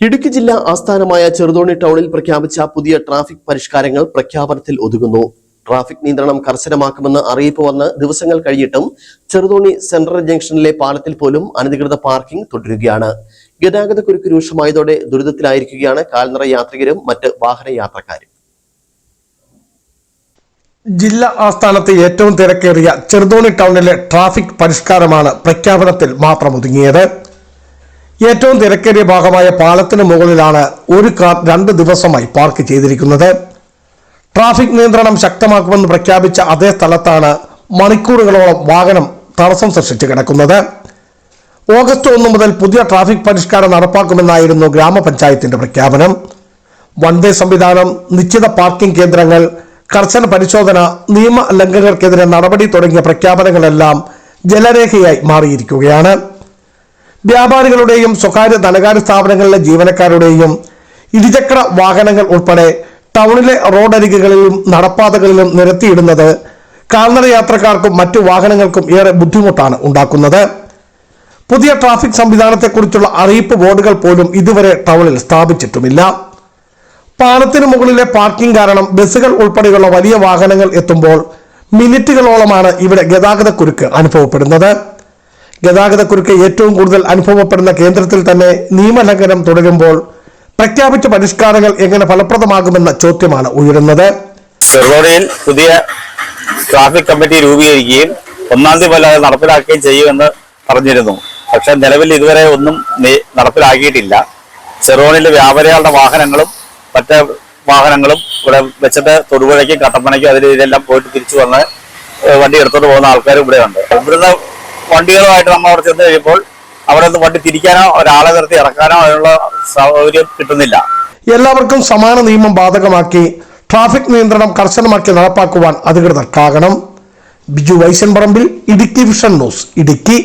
ഇടുക്കി ജില്ലാ ആസ്ഥാനമായ ചെറുതോണി ടൗണിൽ പ്രഖ്യാപിച്ച പുതിയ ട്രാഫിക് പരിഷ്കാരങ്ങൾ പ്രഖ്യാപനത്തിൽ ഒതുങ്ങുന്നു. ട്രാഫിക് നിയന്ത്രണം കർശനമാക്കുമെന്ന് അറിയിപ്പ് വന്ന് ദിവസങ്ങൾ കഴിഞ്ഞിട്ടും ചെറുതോണി സെൻട്രൽ ജംഗ്ഷനിലെ പാലത്തിൽ പോലും അനധികൃത പാർക്കിംഗ് തുടരുകയാണ്. ഗതാഗതക്കുരുക്ക് രൂക്ഷമായതോടെ ദുരിതത്തിലായിരിക്കുകയാണ് കാൽനട യാത്രികരും മറ്റ് വാഹന യാത്രക്കാരും. ജില്ലാ ആസ്ഥാനത്ത് ഏറ്റവും തിരക്കേറിയ ചെറുതോണി ടൗണിലെ ട്രാഫിക് പരിഷ്കാരമാണ് പ്രഖ്യാപനത്തിൽ മാത്രം ഒതുങ്ങിയത്. ഏറ്റവും തിരക്കേറിയ ഭാഗമായ പാലത്തിന് മുകളിലാണ് ഒരു കാർ 2 ദിവസമായി പാർക്ക് ചെയ്തിരിക്കുന്നത്. ട്രാഫിക് നിയന്ത്രണം ശക്തമാക്കുമെന്ന് പ്രഖ്യാപിച്ച അതേ സ്ഥലത്താണ് മണിക്കൂറുകളോളം വാഹനം തടസ്സം സൃഷ്ടിച്ച് കിടക്കുന്നത്. ഓഗസ്റ്റ് 1 മുതൽ പുതിയ ട്രാഫിക് പരിഷ്കാരം നടപ്പാക്കുമെന്നായിരുന്നു ഗ്രാമപഞ്ചായത്തിന്റെ പ്രഖ്യാപനം. വൺവേ സംവിധാനം, നിശ്ചിത പാർക്കിംഗ് കേന്ദ്രങ്ങൾ, കർശന പരിശോധന, നിയമ ലംഘകർക്കെതിരെ നടപടി തുടങ്ങിയ പ്രഖ്യാപനങ്ങളെല്ലാം ജലരേഖയായി മാറിയിരിക്കുകയാണ്. വ്യാപാരികളുടെയും സ്വകാര്യ ധനകാര്യ സ്ഥാപനങ്ങളിലെ ജീവനക്കാരുടെയും ഇരുചക്ര വാഹനങ്ങൾ ഉൾപ്പെടെ ടൗണിലെ റോഡരികുകളിലും നടപ്പാതകളിലും നിരത്തിയിടുന്നത് കാൽനട യാത്രക്കാർക്കും മറ്റു വാഹനങ്ങൾക്കും ഏറെ ബുദ്ധിമുട്ടാണ് ഉണ്ടാക്കുന്നത്. പുതിയ ട്രാഫിക് സംവിധാനത്തെക്കുറിച്ചുള്ള അറിയിപ്പ് ബോർഡുകൾ പോലും ഇതുവരെ ടൗണിൽ സ്ഥാപിച്ചിട്ടുമില്ല. പാലത്തിന് മുകളിലെ പാർക്കിംഗ് കാരണം ബസ്സുകൾ ഉൾപ്പെടെയുള്ള വലിയ വാഹനങ്ങൾ എത്തുമ്പോൾ മിനിറ്റുകളോളമാണ് ഇവിടെ ഗതാഗതക്കുരുക്ക് അനുഭവപ്പെടുന്നത്. ഗതാഗതക്കുരുക്ക് ഏറ്റവും കൂടുതൽ അനുഭവപ്പെടുന്ന കേന്ദ്രത്തിൽ തന്നെ നിയമലംഘനം തുടരുമ്പോൾ പ്രഖ്യാപിച്ച പരിഷ്കാരങ്ങൾ എങ്ങനെ ഫലപ്രദമാകുമെന്ന ചോദ്യമാണ് ഉയരുന്നത്. ചെറുതോണിയിൽ പുതിയ ട്രാഫിക് കമ്മിറ്റി രൂപീകരിക്കുകയും 1-ാം തീയതി മുതൽ നടപ്പിലാക്കുകയും ചെയ്യുമെന്ന് പറഞ്ഞിരുന്നു. പക്ഷെ നിലവിൽ ഇതുവരെ ഒന്നും നടപ്പിലാക്കിയിട്ടില്ല. ചെറുതോണിയിലെ വ്യാപാരികളുടെ വാഹനങ്ങളും മറ്റ് വാഹനങ്ങളും ഇവിടെ വെച്ചിട്ട് തൊടുപുഴയ്ക്കും കട്ടപ്പനയ്ക്കും അതിലെല്ലാം പോയിട്ട് തിരിച്ചു വന്ന് വണ്ടി എടുത്തോണ്ട് പോകുന്ന ആൾക്കാരും ഇവിടെ ഉണ്ട്. ഇവിടുന്ന് വണ്ടികളുമായിട്ട് നമ്മൾ അവിടെ ചെന്ന് കഴിയുമ്പോൾ അവിടെ നിന്ന് വണ്ടി തിരിക്കാനോ ഒരാളെ നിർത്തി ഇറക്കാനോ അതിനുള്ള സൗകര്യം കിട്ടുന്നില്ല. എല്ലാവർക്കും സമാന നിയമം ബാധകമാക്കി ട്രാഫിക് നിയന്ത്രണം കർശനമാക്കി നടപ്പാക്കുവാൻ അധികൃതർക്കാകണം. Biju Vaishanparambil, Idukki vision news, Idukki.